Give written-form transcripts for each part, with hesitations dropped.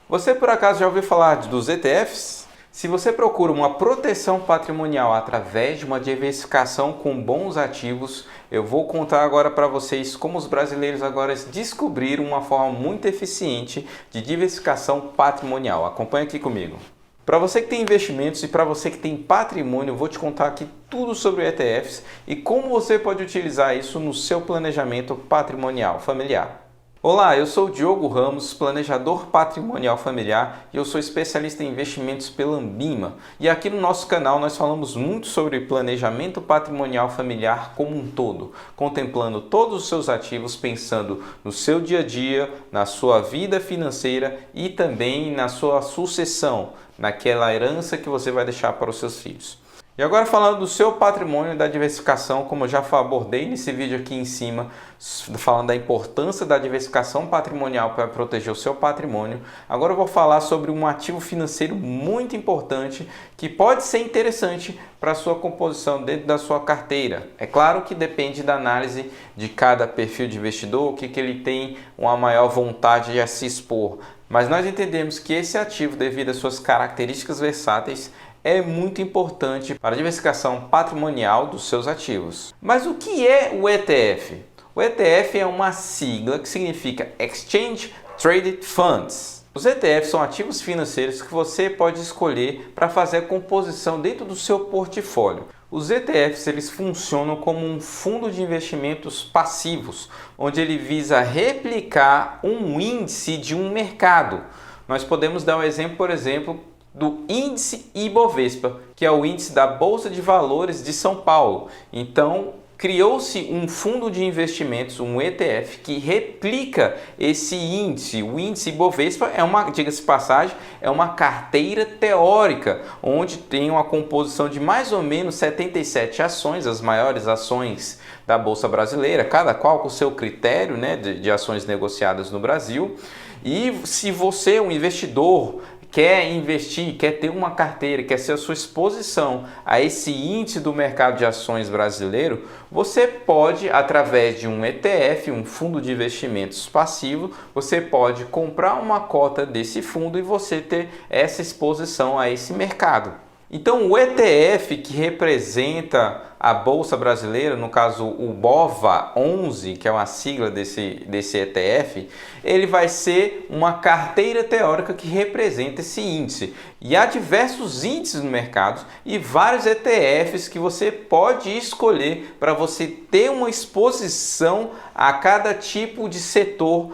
Você por acaso já ouviu falar dos ETFs? Se você procura uma proteção patrimonial através de uma diversificação com bons ativos, eu vou contar agora para vocês como os brasileiros agora descobriram uma forma muito eficiente de diversificação patrimonial. Acompanhe aqui comigo. Para você que tem investimentos e para você que tem patrimônio, eu vou te contar aqui tudo sobre ETFs e como você pode utilizar isso no seu planejamento patrimonial familiar. Olá, eu sou o Diogo Ramos, planejador patrimonial familiar e eu sou especialista em investimentos pela Ambima. E aqui no nosso canal nós falamos muito sobre planejamento patrimonial familiar como um todo, contemplando todos os seus ativos, pensando no seu dia a dia, na sua vida financeira e também na sua sucessão, naquela herança que você vai deixar para os seus filhos. E agora falando do seu patrimônio e da diversificação, como eu já abordei nesse vídeo aqui em cima, falando da importância da diversificação patrimonial para proteger o seu patrimônio, agora eu vou falar sobre um ativo financeiro muito importante que pode ser interessante para a sua composição dentro da sua carteira. É claro que depende da análise de cada perfil de investidor, o que ele tem uma maior vontade de se expor. Mas nós entendemos que esse ativo, devido às suas características versáteis, é muito importante para a diversificação patrimonial dos seus ativos. Mas o que é o ETF? O ETF é uma sigla que significa Exchange Traded Funds. Os ETFs são ativos financeiros que você pode escolher para fazer a composição dentro do seu portfólio. Os ETFs eles funcionam como um fundo de investimentos passivos, onde ele visa replicar um índice de um mercado. Nós podemos dar um exemplo, por exemplo, do índice Ibovespa, que é o índice da Bolsa de Valores de São Paulo. Então, criou-se um fundo de investimentos, um ETF, que replica esse índice. O índice Ibovespa é uma, diga-se de passagem, é uma carteira teórica, onde tem uma composição de mais ou menos 77 ações, as maiores ações da Bolsa Brasileira, cada qual com o seu critério, né, de ações negociadas no Brasil. E se você é um investidor, quer investir, quer ter uma carteira, quer ser a sua exposição a esse índice do mercado de ações brasileiro, você pode, através de um ETF, um fundo de investimentos passivo, você pode comprar uma cota desse fundo e você ter essa exposição a esse mercado. Então, o ETF que representa a Bolsa Brasileira, no caso o BOVA11, que é uma sigla desse ETF, ele vai ser uma carteira teórica que representa esse índice. E há diversos índices no mercado e vários ETFs que você pode escolher para você ter uma exposição a cada tipo de setor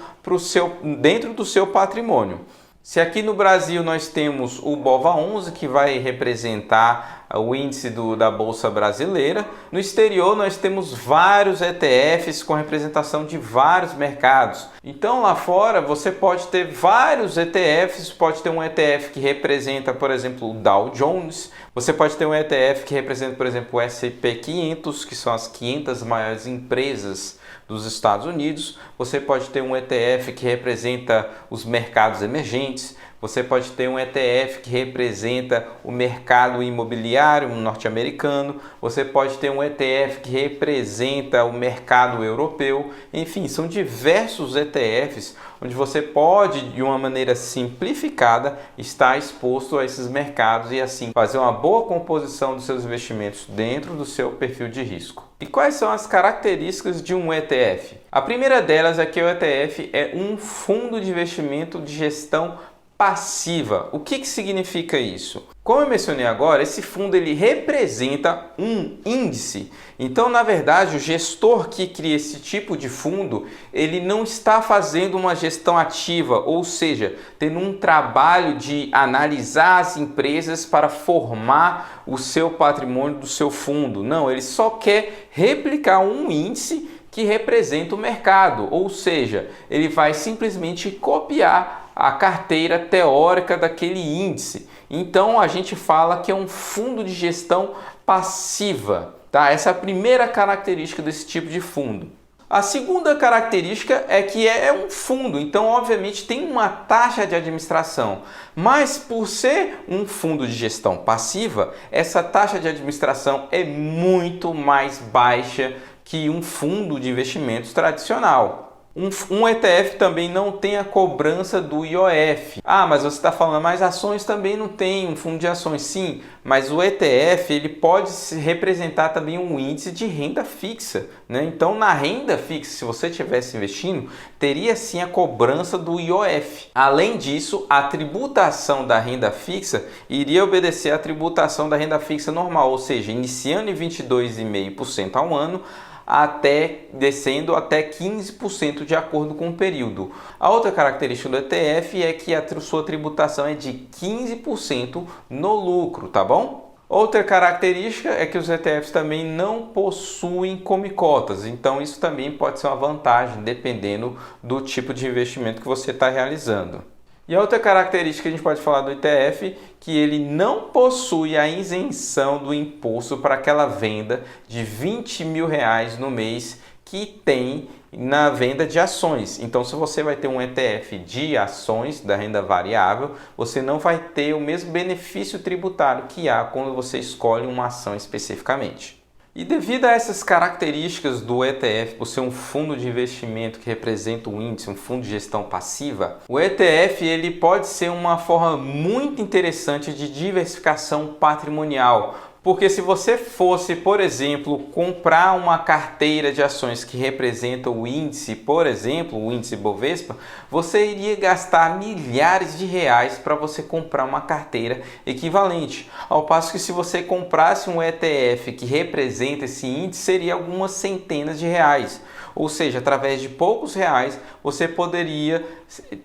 dentro do seu patrimônio. Se aqui no Brasil nós temos o BOVA11, que vai representar o índice da Bolsa Brasileira, no exterior nós temos vários ETFs com representação de vários mercados. Então lá fora você pode ter vários ETFs, pode ter um ETF que representa, por exemplo, o Dow Jones, você pode ter um ETF que representa, por exemplo, o S&P 500, que são as 500 maiores empresas dos Estados Unidos. Você pode ter um ETF que representa os mercados emergentes. Você pode ter um ETF que representa o mercado imobiliário norte-americano. Você pode ter um ETF que representa o mercado europeu. Enfim, são diversos ETFs onde você pode, de uma maneira simplificada, estar exposto a esses mercados e assim fazer uma boa composição dos seus investimentos dentro do seu perfil de risco. E quais são as características de um ETF? A primeira delas é que o ETF é um fundo de investimento de gestão passiva. O que significa isso? Como eu mencionei agora, esse fundo ele representa um índice. Então, na verdade, o gestor que cria esse tipo de fundo, ele não está fazendo uma gestão ativa, ou seja, tendo um trabalho de analisar as empresas para formar o seu patrimônio do seu fundo. Não, ele só quer replicar um índice que representa o mercado, ou seja, ele vai simplesmente copiar a carteira teórica daquele índice. Então a gente fala que é um fundo de gestão passiva, tá? Essa é a primeira característica desse tipo de fundo. A segunda característica é que é um fundo, então obviamente tem uma taxa de administração, mas por ser um fundo de gestão passiva, essa taxa de administração é muito mais baixa que um fundo de investimentos tradicional. Um ETF também não tem a cobrança do IOF. Ah, mas você está falando, mas ações também não tem um fundo de ações. Sim, mas o ETF ele pode representar também um índice de renda fixa, né? Então, na renda fixa, se você estivesse investindo, teria sim a cobrança do IOF. Além disso, a tributação da renda fixa iria obedecer à tributação da renda fixa normal, ou seja, iniciando em 22,5% ao ano, até descendo até 15% de acordo com o período. A outra característica do ETF é que a sua tributação é de 15% no lucro, tá bom? Outra característica é que os ETFs também não possuem come-cotas, então isso também pode ser uma vantagem dependendo do tipo de investimento que você está realizando. E a outra característica que a gente pode falar do ETF, que ele não possui a isenção do imposto para aquela venda de 20 mil reais no mês que tem na venda de ações. Então, se você vai ter um ETF de ações da renda variável, você não vai ter o mesmo benefício tributário que há quando você escolhe uma ação especificamente. E devido a essas características do ETF, por ser um fundo de investimento que representa um índice, um fundo de gestão passiva, o ETF ele pode ser uma forma muito interessante de diversificação patrimonial. Porque se você fosse, por exemplo, comprar uma carteira de ações que representa o índice, por exemplo, o índice Bovespa, você iria gastar milhares de reais para você comprar uma carteira equivalente. Ao passo que se você comprasse um ETF que representa esse índice, seria algumas centenas de reais. Ou seja, através de poucos reais, você poderia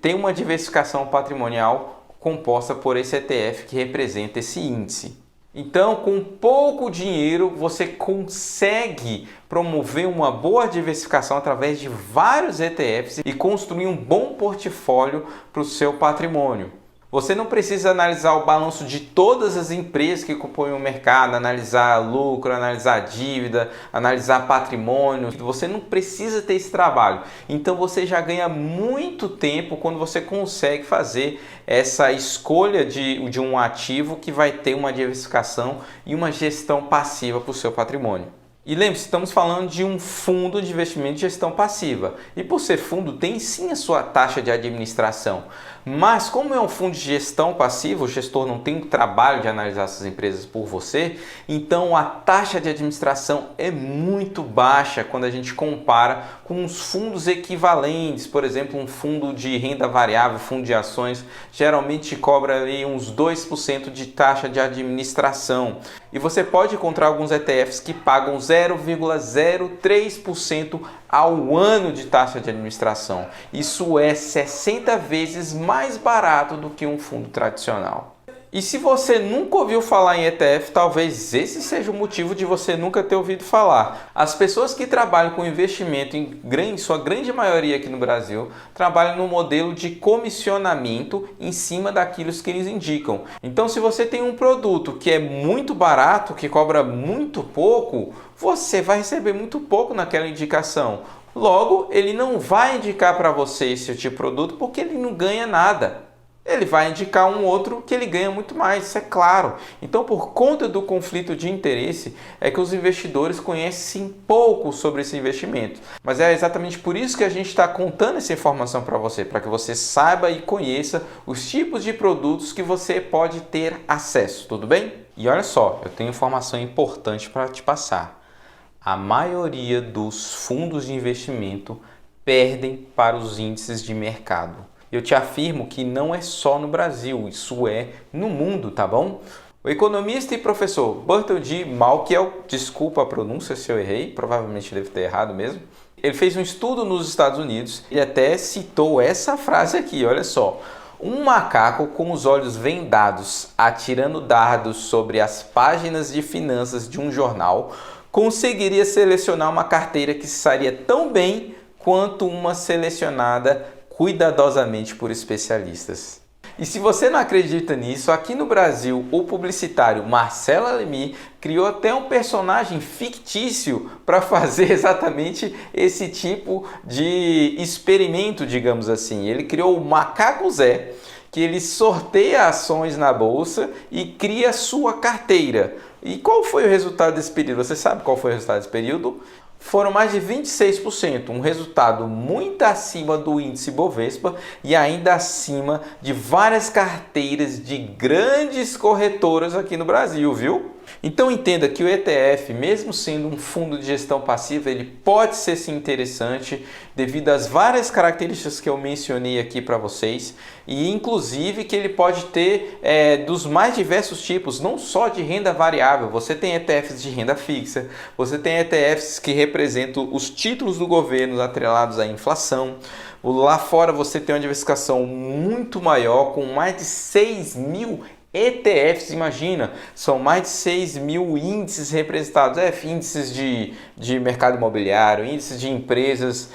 ter uma diversificação patrimonial composta por esse ETF que representa esse índice. Então, com pouco dinheiro, você consegue promover uma boa diversificação através de vários ETFs e construir um bom portfólio para o seu patrimônio. Você não precisa analisar o balanço de todas as empresas que compõem o mercado, analisar lucro, analisar dívida, analisar patrimônio. Você não precisa ter esse trabalho. Então você já ganha muito tempo quando você consegue fazer essa escolha de um ativo que vai ter uma diversificação e uma gestão passiva para o seu patrimônio. E lembre-se, estamos falando de um fundo de investimento de gestão passiva. E por ser fundo, tem sim a sua taxa de administração. Mas como é um fundo de gestão passiva, o gestor não tem o trabalho de analisar essas empresas por você, então a taxa de administração é muito baixa quando a gente compara com os fundos equivalentes. Por exemplo, um fundo de renda variável, fundo de ações, geralmente cobra ali uns 2% de taxa de administração. E você pode encontrar alguns ETFs que pagam 0,03% ao ano de taxa de administração. Isso é 60 vezes mais barato do que um fundo tradicional. E se você nunca ouviu falar em ETF, talvez esse seja o motivo de você nunca ter ouvido falar. As pessoas que trabalham com investimento, em sua grande maioria aqui no Brasil, trabalham no modelo de comissionamento em cima daquilo que eles indicam. Então, se você tem um produto que é muito barato, que cobra muito pouco, você vai receber muito pouco naquela indicação. Logo, ele não vai indicar para você esse tipo de produto porque ele não ganha nada. Ele vai indicar um outro que ele ganha muito mais, isso é claro. Então, por conta do conflito de interesse, é que os investidores conhecem pouco sobre esse investimento. Mas é exatamente por isso que a gente está contando essa informação para que você saiba e conheça os tipos de produtos que você pode ter acesso, tudo bem? E olha só, eu tenho informação importante para te passar. A maioria dos fundos de investimento perdem para os índices de mercado. Eu te afirmo que não é só no Brasil, isso é no mundo, tá bom? O economista e professor Burton G. Malkiel, desculpa a pronúncia se eu errei, provavelmente deve ter errado mesmo, ele fez um estudo nos Estados Unidos e até citou essa frase aqui, olha só. Um macaco com os olhos vendados, atirando dardos sobre as páginas de finanças de um jornal, conseguiria selecionar uma carteira que se sairia tão bem quanto uma selecionada cuidadosamente por especialistas. E se você não acredita nisso, aqui no Brasil, o publicitário Marcelo Alemi criou até um personagem fictício para fazer exatamente esse tipo de experimento, digamos assim. Ele criou o Macaco Zé, que ele sorteia ações na bolsa e cria sua carteira. E qual foi o resultado desse período? Você sabe qual foi o resultado desse período? foram mais de 26%, um resultado muito acima do índice Bovespa e ainda acima de várias carteiras de grandes corretoras aqui no Brasil, viu? Então entenda que o ETF, mesmo sendo um fundo de gestão passiva, ele pode ser sim interessante devido às várias características que eu mencionei aqui para vocês e inclusive que ele pode ter dos mais diversos tipos, não só de renda variável. Você tem ETFs de renda fixa, você tem ETFs que representam os títulos do governo atrelados à inflação. Lá fora você tem uma diversificação muito maior com mais de 6.000 ETFs, imagina, são mais de 6.000 índices representados, índices de mercado imobiliário, índices de empresas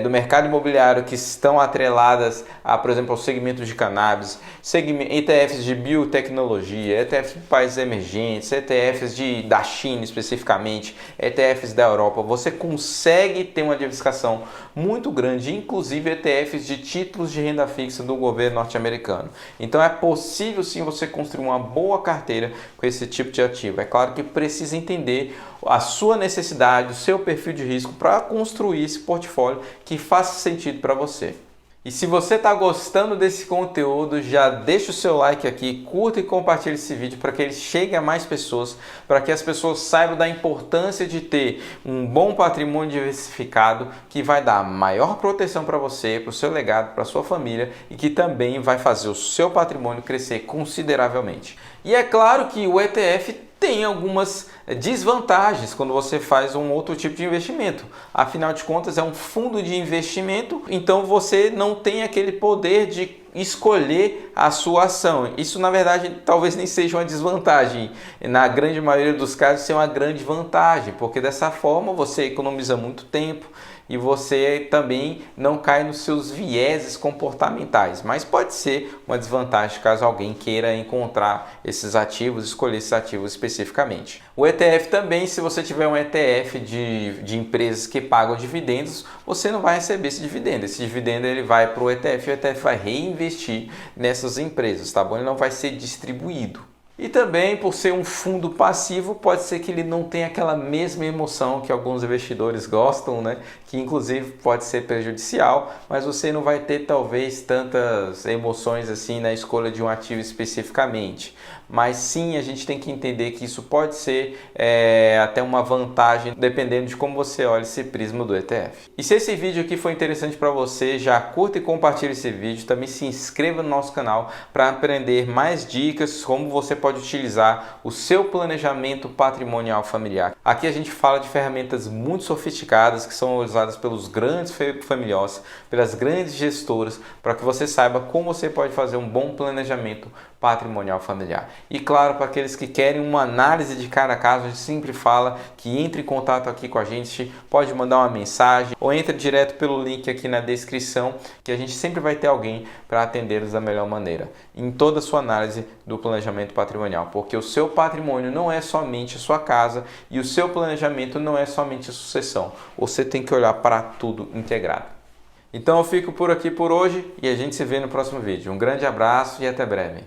do mercado imobiliário que estão atreladas, por exemplo, ao segmento de cannabis, ETFs de biotecnologia, ETFs de países emergentes, ETFs da China especificamente, ETFs da Europa. Você consegue ter uma diversificação muito grande, inclusive ETFs de títulos de renda fixa do governo norte-americano. Então é possível sim você construir uma boa carteira com esse tipo de ativo. É claro que precisa entender a sua necessidade, o seu perfil de risco para construir esse portfólio que faça sentido para você. E se você está gostando desse conteúdo, já deixa o seu like aqui, curta e compartilhe esse vídeo para que ele chegue a mais pessoas, para que as pessoas saibam da importância de ter um bom patrimônio diversificado que vai dar maior proteção para você, para o seu legado, para a sua família e que também vai fazer o seu patrimônio crescer consideravelmente. E é claro que o ETF tem algumas desvantagens quando você faz um outro tipo de investimento. Afinal de contas, é um fundo de investimento, então você não tem aquele poder de escolher a sua ação. Isso, na verdade, talvez nem seja uma desvantagem. Na grande maioria dos casos, é uma grande vantagem, porque dessa forma você economiza muito tempo e você também não cai nos seus vieses comportamentais. Mas pode ser uma desvantagem caso alguém queira encontrar esses ativos, escolher esses ativos especificamente. O ETF também, se você tiver um ETF de empresas que pagam dividendos, você não vai receber esse dividendo. Esse dividendo ele vai para o ETF e o ETF vai reinvestir nessas empresas, tá bom? Ele não vai ser distribuído. E também, por ser um fundo passivo, pode ser que ele não tenha aquela mesma emoção que alguns investidores gostam, né? Que inclusive pode ser prejudicial, mas você não vai ter talvez tantas emoções assim na escolha de um ativo especificamente. Mas sim, a gente tem que entender que isso pode ser até uma vantagem, dependendo de como você olha esse prisma do ETF. E se esse vídeo aqui foi interessante para você, já curta e compartilhe esse vídeo. Também se inscreva no nosso canal para aprender mais dicas como você pode utilizar o seu planejamento patrimonial familiar. Aqui a gente fala de ferramentas muito sofisticadas que são usadas pelos grandes family office, pelas grandes gestoras, para que você saiba como você pode fazer um bom planejamento patrimonial familiar. E claro, para aqueles que querem uma análise de cada caso, a gente sempre fala que entre em contato aqui com a gente, pode mandar uma mensagem ou entre direto pelo link aqui na descrição, que a gente sempre vai ter alguém para atendê-los da melhor maneira em toda a sua análise do planejamento patrimonial, porque o seu patrimônio não é somente a sua casa e o seu planejamento não é somente a sucessão. Você tem que olhar para tudo integrado. Então eu fico por aqui por hoje e a gente se vê no próximo vídeo. Um grande abraço e até breve.